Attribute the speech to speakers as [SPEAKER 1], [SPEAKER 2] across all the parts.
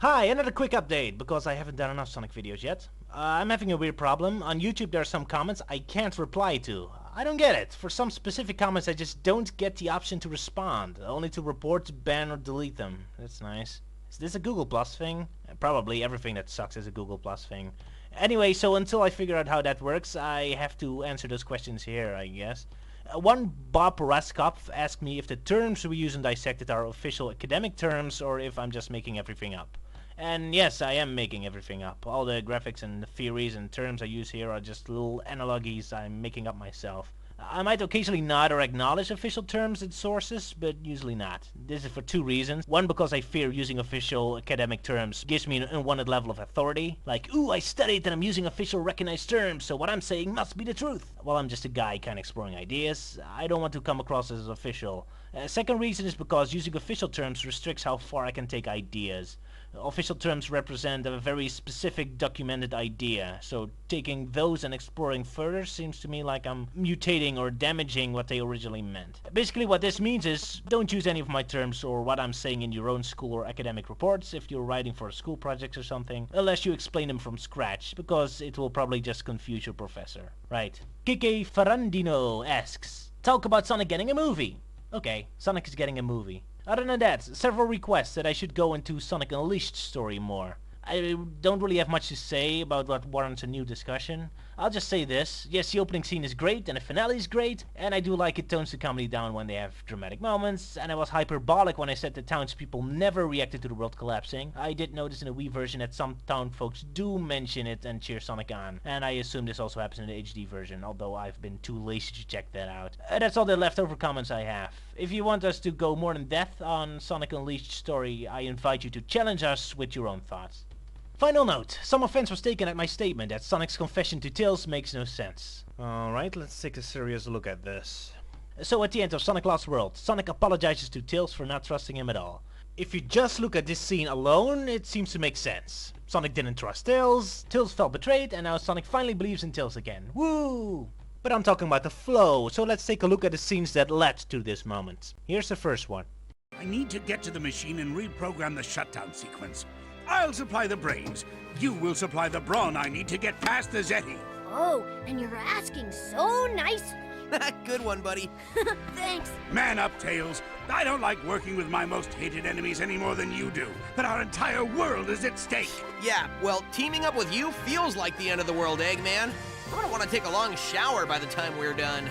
[SPEAKER 1] Hi, another quick update, because I haven't done enough Sonic videos yet. I'm having a weird problem. On YouTube there are some comments I can't reply to. I don't get it. For some specific comments I just don't get the option to respond, only to report, ban or delete them. That's nice. Is this a Google Plus thing? Probably everything that sucks is a Google Plus thing. Anyway, so until I figure out how that works, I have to answer those questions here, I guess. One Bob Raskop asked me if the terms we use in Dissected are official academic terms or if I'm just making everything up. And yes, I am making everything up. All the graphics and the theories and terms I use here are just little analogies I'm making up myself. I might occasionally nod or acknowledge official terms and sources, but usually not. This is for two reasons. One, because I fear using official academic terms gives me an unwanted level of authority. Like, ooh, I studied that I'm using official recognized terms, so what I'm saying must be the truth. Well, I'm just a guy kind of exploring ideas. I don't want to come across as official. Second reason is because using official terms restricts how far I can take ideas. Official terms represent a very specific documented idea, so taking those and exploring further seems to me like I'm mutating or damaging what they originally meant. Basically what this means is, don't use any of my terms or what I'm saying in your own school or academic reports if you're writing for a school project or something, unless you explain them from scratch, because it will probably just confuse your professor. Right. Kike Ferrandino asks, talk about Sonic getting a movie. Okay, Sonic is getting a movie. Other than that, several requests that I should go into Sonic Unleashed story more. I don't really have much to say about what warrants a new discussion. I'll just say this. Yes, the opening scene is great, and the finale is great, and I do like it tones the comedy down when they have dramatic moments, and I was hyperbolic when I said the townspeople never reacted to the world collapsing. I did notice in the Wii version that some town folks do mention it and cheer Sonic on, and I assume this also happens in the HD version, although I've been too lazy to check that out. That's all the leftover comments I have. If you want us to go more in depth on Sonic Unleashed story, I invite you to challenge us with your own thoughts. Final note, some offense was taken at my statement that Sonic's confession to Tails makes no sense. Alright, let's take a serious look at this. So at the end of Sonic Lost World, Sonic apologizes to Tails for not trusting him at all. If you just look at this scene alone, it seems to make sense. Sonic didn't trust Tails, Tails felt betrayed, and now Sonic finally believes in Tails again. Woo! But I'm talking about the flow, so let's take a look at the scenes that led to this moment. Here's the first one.
[SPEAKER 2] I need to get to the machine and reprogram the shutdown sequence. I'll supply the brains. You will supply the brawn I need to get past the Zeti.
[SPEAKER 3] Oh, and you're asking so nicely.
[SPEAKER 4] Good one, buddy.
[SPEAKER 3] Thanks.
[SPEAKER 2] Man up, Tails. I don't like working with my most hated enemies any more than you do, but our entire world is at stake.
[SPEAKER 4] Yeah, well, teaming up with you feels like the end of the world, Eggman. I'm gonna want to take a long shower by the time we're done.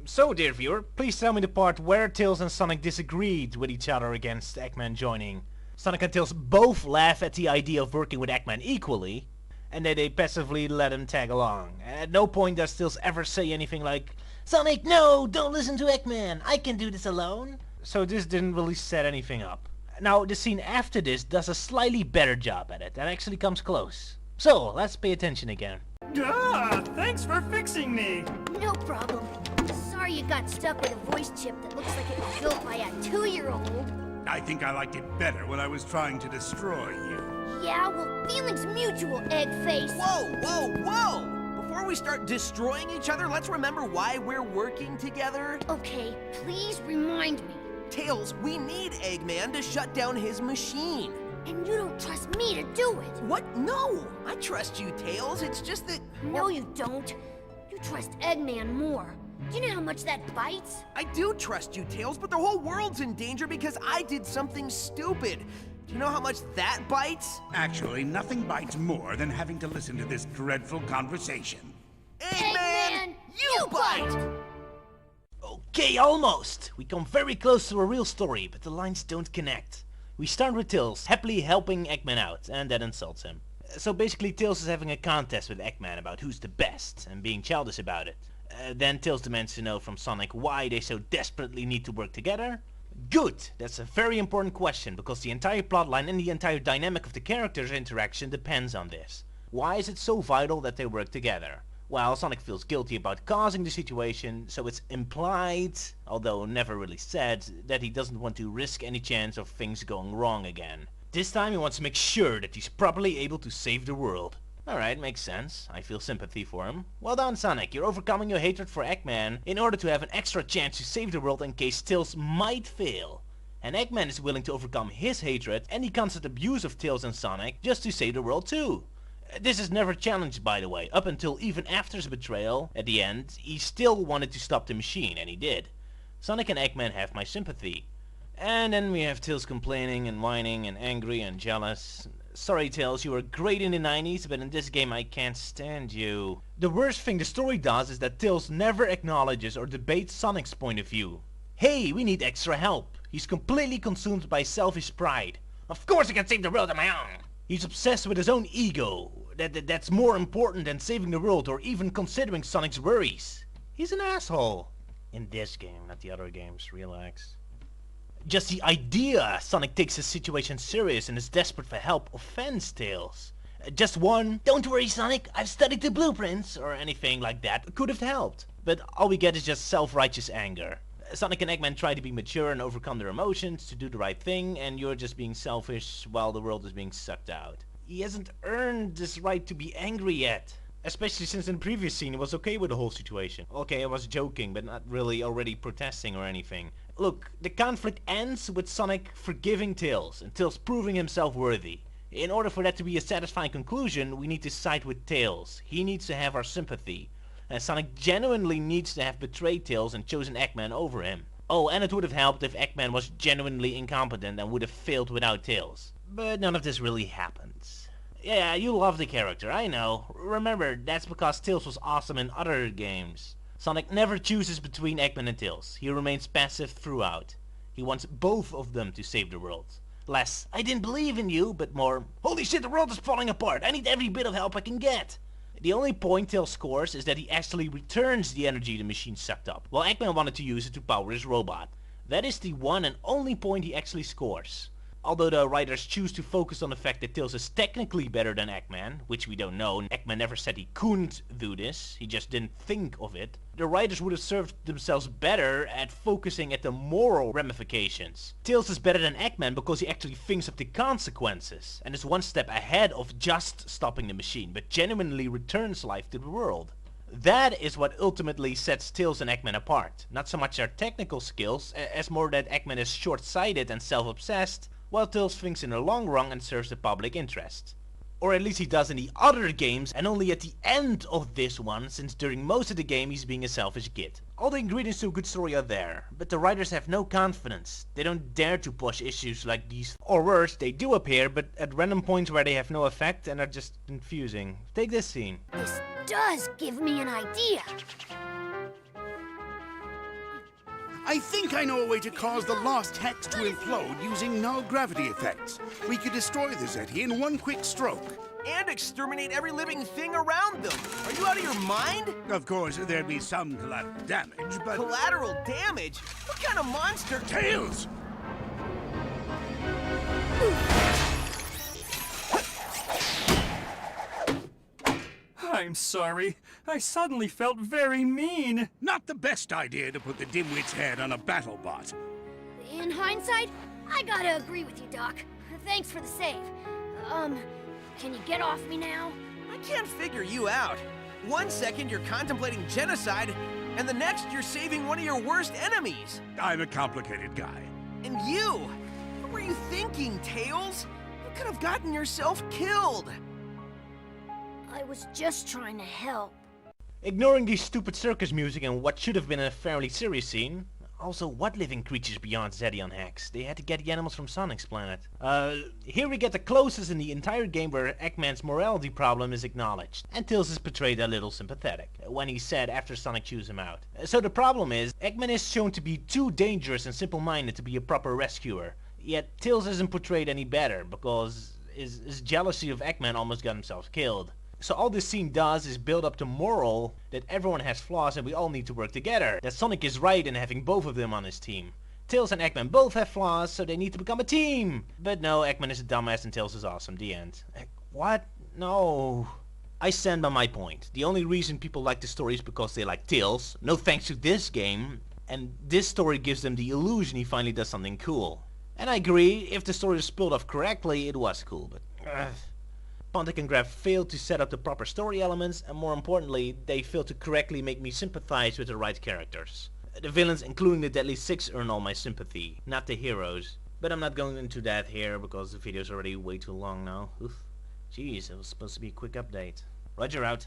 [SPEAKER 1] So, dear viewer, please tell me the part where Tails and Sonic disagreed with each other against Eggman joining. Sonic and Tails both laugh at the idea of working with Eggman equally, and then they passively let him tag along. At no point does Tails ever say anything like, Sonic, no, don't listen to Eggman, I can do this alone. So this didn't really set anything up. Now, the scene after this does a slightly better job at it, and actually comes close. So, let's pay attention again.
[SPEAKER 5] Thanks for fixing me!
[SPEAKER 3] No problem. Sorry you got stuck with a voice chip that looks like it was built by a 2-year-old.
[SPEAKER 2] I think I liked it better when I was trying to destroy you.
[SPEAKER 3] Yeah, well, feelings mutual, Eggface.
[SPEAKER 4] Whoa, whoa, whoa! Before we start destroying each other, let's remember why we're working together.
[SPEAKER 3] Okay, please remind me.
[SPEAKER 4] Tails, we need Eggman to shut down his machine.
[SPEAKER 3] And you don't trust me to do it.
[SPEAKER 4] What? No! I trust you, Tails. It's just that...
[SPEAKER 3] No, you don't. You trust Eggman more. Do you know how much that bites?
[SPEAKER 4] I do trust you, Tails, but the whole world's in danger because I did something stupid. Do you know how much that bites?
[SPEAKER 2] Actually, nothing bites more than having to listen to this dreadful conversation.
[SPEAKER 4] Eggman, you bite!
[SPEAKER 1] Okay, almost! We come very close to a real story, but the lines don't connect. We start with Tails happily helping Eggman out, and that insults him. So basically Tails is having a contest with Eggman about who's the best, and being childish about it. Then Tails demands to know from Sonic why they so desperately need to work together. Good! That's a very important question, because the entire plotline and the entire dynamic of the characters' interaction depends on this. Why is it so vital that they work together? Well, Sonic feels guilty about causing the situation, so it's implied, although never really said, that he doesn't want to risk any chance of things going wrong again. This time he wants to make sure that he's properly able to save the world. Alright, makes sense. I feel sympathy for him. Well done, Sonic. You're overcoming your hatred for Eggman in order to have an extra chance to save the world in case Tails might fail. And Eggman is willing to overcome his hatred and the constant abuse of Tails and Sonic just to save the world too. This is never challenged, by the way, up until even after his betrayal. At the end, he still wanted to stop the machine, and he did. Sonic and Eggman have my sympathy. And then we have Tails complaining and whining and angry and jealous. Sorry Tails, you were great in the 90s, but in this game I can't stand you. The worst thing the story does is that Tails never acknowledges or debates Sonic's point of view. Hey, we need extra help. He's completely consumed by selfish pride. Of course I can save the world on my own. He's obsessed with his own ego. That's more important than saving the world or even considering Sonic's worries. He's an asshole. In this game, not the other games, relax. Just the idea Sonic takes his situation serious and is desperate for help offends Tails. Just one, "Don't worry Sonic, I've studied the blueprints," or anything like that could have helped. But all we get is just self-righteous anger. Sonic and Eggman try to be mature and overcome their emotions to do the right thing, and you're just being selfish while the world is being sucked out. He hasn't earned this right to be angry yet. Especially since in the previous scene he was okay with the whole situation. Okay, I was joking, but not really already protesting or anything. Look, the conflict ends with Sonic forgiving Tails, and Tails proving himself worthy. In order for that to be a satisfying conclusion, we need to side with Tails. He needs to have our sympathy. And Sonic genuinely needs to have betrayed Tails and chosen Eggman over him. Oh, and it would have helped if Eggman was genuinely incompetent and would have failed without Tails. But none of this really happens. Yeah, you love the character, I know. Remember, that's because Tails was awesome in other games. Sonic never chooses between Eggman and Tails. He remains passive throughout. He wants both of them to save the world. Less, "I didn't believe in you," but more, "Holy shit, the world is falling apart. I need every bit of help I can get." The only point Tails scores is that he actually returns the energy the machine sucked up, while Eggman wanted to use it to power his robot. That is the one and only point he actually scores. Although the writers choose to focus on the fact that Tails is technically better than Eggman, which we don't know, Eggman never said he couldn't do this, he just didn't think of it, the writers would have served themselves better at focusing at the moral ramifications. Tails is better than Eggman because he actually thinks of the consequences, and is one step ahead of just stopping the machine, but genuinely returns life to the world. That is what ultimately sets Tails and Eggman apart. Not so much their technical skills, as more that Eggman is short-sighted and self-obsessed, while Tails thinks in the long run and serves the public interest. Or at least he does in the other games, and only at the end of this one, since during most of the game he's being a selfish kid. All the ingredients to a good story are there, but the writers have no confidence. They don't dare to push issues like these. Or worse, they do appear, but at random points where they have no effect and are just confusing. Take this scene.
[SPEAKER 3] This does give me an idea.
[SPEAKER 2] I think I know a way to cause the lost hex to implode using null gravity effects. We could destroy the Zeti in one quick stroke.
[SPEAKER 4] And exterminate every living thing around them. Are you out of your mind?
[SPEAKER 2] Of course, there'd be some collateral damage, but...
[SPEAKER 4] Collateral damage? What kind of monster?
[SPEAKER 2] Tails!
[SPEAKER 5] I'm sorry. I suddenly felt very mean.
[SPEAKER 2] Not the best idea to put the dimwit's head on a battle bot.
[SPEAKER 3] In hindsight, I gotta agree with you, Doc. Thanks for the save. Can you get off me now?
[SPEAKER 4] I can't figure you out. One second you're contemplating genocide, and the next you're saving one of your worst enemies.
[SPEAKER 2] I'm a complicated guy.
[SPEAKER 4] And you? What were you thinking, Tails? You could have gotten yourself killed.
[SPEAKER 3] I was just trying to help.
[SPEAKER 1] Ignoring the stupid circus music and what should have been a fairly serious scene. Also, what living creatures beyond Zedion Hex? They had to get the animals from Sonic's planet. Here we get the closest in the entire game where Eggman's morality problem is acknowledged. And Tails is portrayed a little sympathetic, when he said after Sonic chews him out. So the problem is, Eggman is shown to be too dangerous and simple-minded to be a proper rescuer. Yet Tails isn't portrayed any better, because his jealousy of Eggman almost got himself killed. So all this scene does is build up the moral that everyone has flaws and we all need to work together. That Sonic is right in having both of them on his team. Tails and Eggman both have flaws, so they need to become a team. But no, Eggman is a dumbass and Tails is awesome. The end. What? No. I stand by my point. The only reason people like the story is because they like Tails. No thanks to this game. And this story gives them the illusion he finally does something cool. And I agree, if the story was pulled off correctly, it was cool, but... Pontic and Graf failed to set up the proper story elements, and more importantly, they failed to correctly make me sympathize with the right characters. The villains, including the Deadly Six, earn all my sympathy, not the heroes. But I'm not going into that here because the video's already way too long now. Oof. Jeez, it was supposed to be a quick update. Roger out.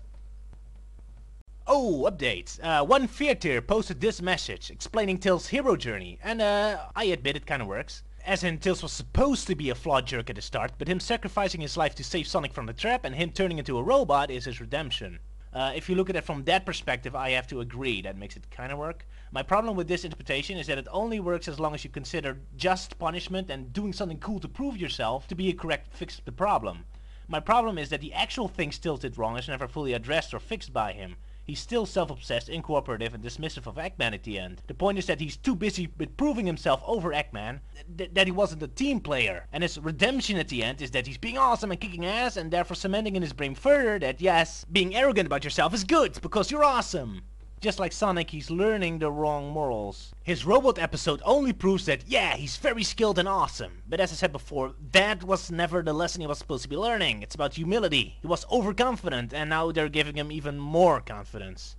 [SPEAKER 1] Oh, update. One Fear Tier posted this message explaining Tails' hero journey, and I admit it kinda works. As in, Tails was supposed to be a flawed jerk at the start, but him sacrificing his life to save Sonic from the trap and him turning into a robot is his redemption. If you look at it from that perspective, I have to agree, that makes it kinda work. My problem with this interpretation is that it only works as long as you consider just punishment and doing something cool to prove yourself to be a correct fix of the problem. My problem is that the actual things Tails did wrong is never fully addressed or fixed by him. He's still self-obsessed, incooperative, and dismissive of Eggman at the end. The point is that he's too busy with proving himself over Eggman, that he wasn't a team player. And his redemption at the end is that he's being awesome and kicking ass, and therefore cementing in his brain further that yes, being arrogant about yourself is good, because you're awesome. Just like Sonic, he's learning the wrong morals. His robot episode only proves that, yeah, he's very skilled and awesome. But as I said before, that was never the lesson he was supposed to be learning. It's about humility. He was overconfident, and now they're giving him even more confidence.